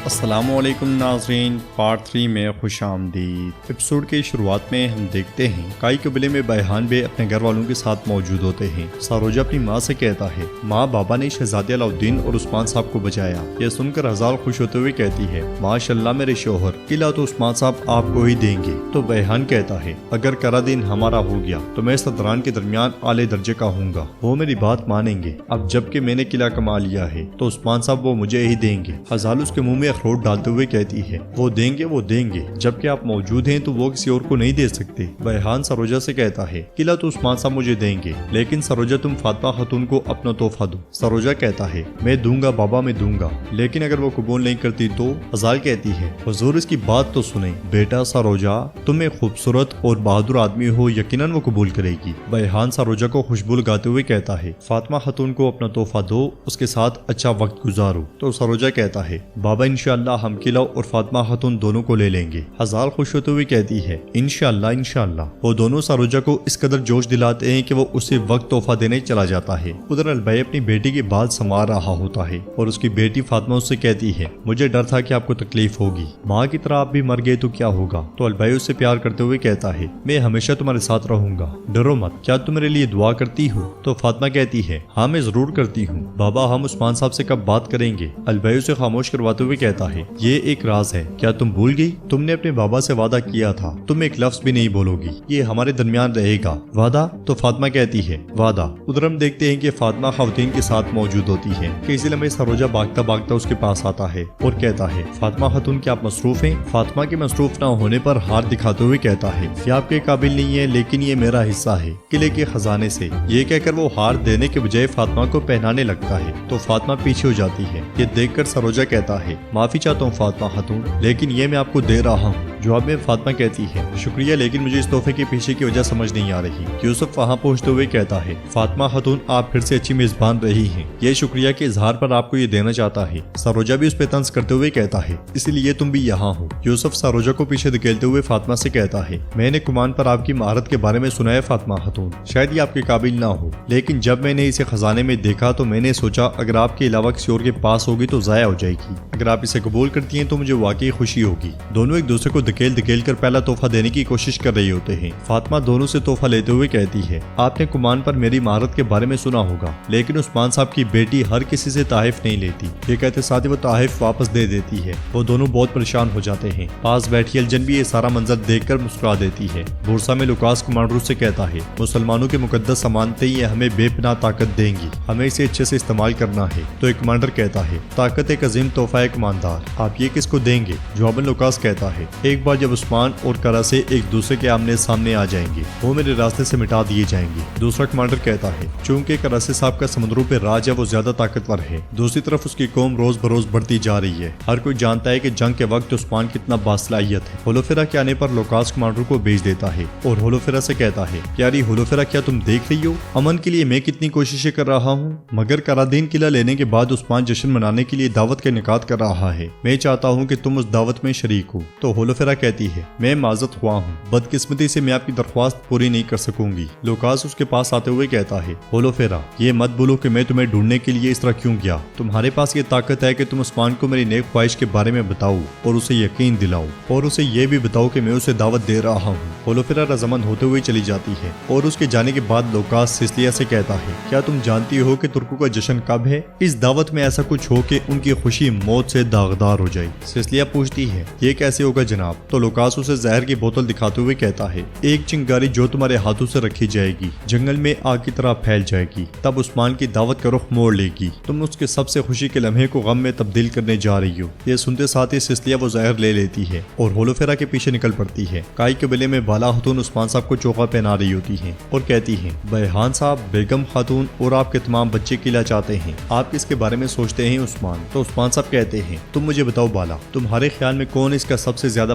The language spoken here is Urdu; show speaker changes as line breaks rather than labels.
السلام علیکم ناظرین، پارٹ 3 میں خوش آمدید۔ ایپیسوڈ کی شروعات میں ہم دیکھتے ہیں کائی قبیلے میں بیحان بے اپنے گھر والوں کے ساتھ موجود ہوتے ہیں۔ ساروجہ اپنی ماں سے کہتا ہے، ماں بابا نے شہزادے علاؤالدین اور عثمان صاحب کو بچایا۔ یہ سن کر ہزار خوش ہوتے ہوئے کہتی ہے، ماشاءاللہ میرے شوہر، قلعہ تو عثمان صاحب آپ کو ہی دیں گے۔ تو بیحان کہتا ہے، اگر کرا دین ہمارا ہو گیا تو میں صدران کے درمیان اعلی درجے کا ہوں گا، وہ میری بات مانیں گے۔ اب جب کہ میں نے قلعہ کما لیا ہے تو عثمان صاحب وہ مجھے ہی دیں گے۔ ہزال اس کے منہ میں اخروٹ ڈالتے ہوئے کہتی ہے، وہ دیں گے، جبکہ آپ موجود ہیں تو وہ کسی اور کو نہیں دے سکتے۔ بیحان سروجہ سے کہتا ہے، قلعہ تو عثمان صاحب مجھے دیں گے، لیکن سروجہ تم فاطمہ خاتون کو اپنا تحفہ دو۔ سروجہ کہتا ہے، میں دوں گا بابا، میں دوں گا، لیکن اگر وہ قبول نہیں کرتی تو؟ ہزال کہتی ہے، حضور اس کی بات تو سنیں، بیٹا سروجہ تم ایک خوبصورت اور بہادر آدمی ہو، یقیناً وہ قبول کرے گی۔ بیحان سروجہ کو خوشبو لگاتے ہوئے کہتا ہے، فاطمہ خاتون کو اپنا تحفہ دو، اس کے ساتھ اچھا وقت گزارو۔ تو سروجہ کہتا ہے، بابا انشاءاللہ ہم قلعہ اور فاطمہ خاتون دونوں کو لے لیں گے۔ ہزال خوش ہوتے ہوئے کہتی ہے، انشاءاللہ۔ وہ دونوں سروجہ کو اس قدر جوش دلاتے ہیں کہ وہ اسی وقت تحفہ دینے چلا جاتا ہے۔ ادھر البئی اپنی بیٹی کے بال سنوار رہا ہوتا ہے اور اس کی بیٹی فاطمہ اس سے کہتی ہے، مجھے ڈر تھا کہ آپ کو تکلیف ہوگی، ماں کی طرح آپ بھی مر گئے تو کیا ہوگا؟ تو البئی اس سے پیار کرتے ہوئے کہتا ہے، میں ہمیشہ تمہارے ساتھ رہوں گا، ڈرو مت، کیا تم میرے لیے دعا کرتی ہو؟ تو فاطمہ کہتی ہے، ہاں میں ضرور کرتی ہوں بابا، ہم عثمان صاحب سے کب بات کریں گے؟ البئی اسے خاموش کرواتے ہوئے کہتا ہے، یہ ایک راز ہے، کیا تم بھول گئی؟ تم نے اپنے بابا سے وعدہ کیا تھا، تم ایک لفظ بھی نہیں بولو گی، یہ ہمارے درمیان رہے گا، وعدہ؟ تو فاطمہ کہتی ہے، وعدہ۔ ادھر ہم دیکھتے ہیں کہ فاطمہ خواتین کے ساتھ موجود ہوتی ہے کہ اسی لمحے سروجہ بھاگتا اس کے پاس آتا ہے اور کہتا ہے، فاطمہ خاتون کیا آپ مصروف ہیں؟ فاطمہ کے مصروف نہ ہونے پر ہار دکھاتے ہوئے کہتا ہے، یہ آپ کے قابل نہیں ہے، لیکن یہ میرا حصہ ہے قلعے کے خزانے سے۔ یہ کہہ کر وہ ہار دینے کے بجائے فاطمہ کو پہنانے لگتا ہے تو فاطمہ پیچھے ہو جاتی ہے۔ یہ دیکھ کر سروجہ کہتا ہے، معافی چاہتا ہوں فاطمہ خاتون، لیکن یہ میں آپ کو دے رہا ہوں۔ جواب میں فاطمہ کہتی ہے، شکریہ، لیکن مجھے اس تحفے کے پیچھے کی وجہ سمجھ نہیں آ رہی۔ یوسف وہاں پہنچتے ہوئے کہتا ہے، فاطمہ خاتون آپ پھر سے اچھی میزبان رہی ہیں، یہ شکریہ کے اظہار پر آپ کو یہ دینا چاہتا ہے۔ سروجہ بھی اس پہ طنز کرتے ہوئے کہتا ہے، اسی لیے تم بھی یہاں ہو۔ یوسف سروجہ کو پیچھے دھکیلتے ہوئے فاطمہ سے کہتا ہے، میں نے کمان پر آپ کی مہارت کے بارے میں سنا ہے فاطمہ خاتون، شاید یہ آپ کے قابل نہ ہو، لیکن جب میں نے اسے خزانے میں دیکھا تو میں نے سوچا اگر آپ کے علاوہ کسی اور کے پاس ہوگی تو ضائع ہو جائے گی، اگر آپ اسے قبول کرتی ہیں تو مجھے واقعی خوشی ہوگی۔ دونوں ایک دوسرے کو دھکیل کر پہلا تحفہ دینے کی کوشش کر رہے ہوتے ہیں۔ فاطمہ دونوں سے تحفہ لیتے ہوئے کہتی ہے، آپ نے کمان پر میری مہارت کے بارے میں سنا ہوگا، لیکن عثمان صاحب کی بیٹی ہر کسی سے تحائف نہیں لیتی، یہ کہتے ساتھ ہی وہ تحائف واپس دے دیتی ہے۔ وہ دونوں بہت پریشان ہو جاتے ہیں۔ پاس بیٹھی الجن بھی یہ سارا منظر دیکھ کر مسکرا دیتی ہے۔ بورسا میں لوکاس کمانڈر سے کہتا ہے، مسلمانوں کے مقدس امانتیں یہ ہمیں بے پناہ طاقت دیں گی، ہمیں اسے اچھے سے استعمال کرنا ہے۔ تو ایک کمانڈر کہتا ہے، طاقت ایک عظیم تحفہ ہے کماندار، آپ یہ کس کو دیں گے؟ جواباً لوکاس کہتا ہے، ایک بار جب عثمان اور کرا سے ایک دوسرے کے آمنے سامنے آ جائیں گے، وہ میرے راستے سے مٹا دیے جائیں گے۔ دوسرا کمانڈر کہتا ہے، چونکہ کراسے صاحب کا سمندروں پہ راج ہے، وہ زیادہ طاقتور ہے، دوسری طرف اس کی قوم روز بروز بڑھتی جا رہی ہے، ہر کوئی جانتا ہے کہ جنگ کے وقت عثمان کتنا باصلاحیت ہے۔ ہولوفیرا کے آنے پر لوکاس کمانڈر کو بھیج دیتا ہے اور ہولوفیرا سے کہتا ہے، پیاری ہولوفیرا، کیا تم دیکھ رہی ہو امن کے لیے میں کتنی کوششیں کر رہا ہوں، مگر کرادین قلعہ لینے کے بعد عثمان جشن منانے کے لیے دعوت کا انعقاد کر رہا ہے، میں چاہتا ہوں کہ تم اس دعوت میں شریک ہو۔ تو ہولوفیرا کہتی ہے، میں معذرت خواہ ہوں، بدقسمتی سے میں آپ کی درخواست پوری نہیں کر سکوں گی۔ لوکاس اس کے پاس آتے ہوئے کہتا ہے، ہولوفیرا، یہ مت بولو کہ میں تمہیں ڈھونڈنے کے لیے اس طرح کیوں گیا، تمہارے پاس یہ طاقت ہے کہ تم عثمان کو میری نیک خواہش کے بارے میں بتاؤ اور اسے یقین دلاؤ، اور اسے یہ بھی بتاؤ کہ میں اسے دعوت دے رہا ہوں۔ ہولوفیرا رضامند ہوتے ہوئے چلی جاتی ہے اور اس کے جانے کے بعد لوکاس سسلیا سے کہتا ہے، کیا تم جانتی ہو کہ ترکوں کا جشن کب ہے؟ اس دعوت میں ایسا کچھ ہو کہ ان کی خوشی موت سے داغدار ہو جائے۔ سسلیا پوچھتی ہے، یہ کیسے ہوگا جناب؟ تو لوکاس اسے زہر کی بوتل دکھاتے ہوئے کہتا ہے، ایک چنگاری جو تمہارے ہاتھوں سے رکھی جائے گی جنگل میں آگ کی طرح پھیل جائے گی، تب عثمان کی دعوت کا رخ موڑ لے گی، تم اس کے سب سے خوشی کے لمحے کو غم میں تبدیل کرنے جا رہی ہو۔ یہ سنتے ساتھ ہی سسلیا وہ زہر لے لیتی ہے اور ہولوفیرا کے پیچھے نکل پڑتی ہے۔ کائی قبیلے میں بالا خاتون عثمان صاحب کو چوکا پہنا رہی ہوتی ہیں اور کہتی ہیں، بیحان صاحب، بیگم خاتون اور آپ کے تمام بچے قلعہ چاہتے ہیں، آپ کس کے بارے میں سوچتے ہیں عثمان؟ تو عثمان صاحب کہتے ہیں، تم مجھے بتاؤ بالا، تمہارے خیال میں کون اس کا سب سے زیادہ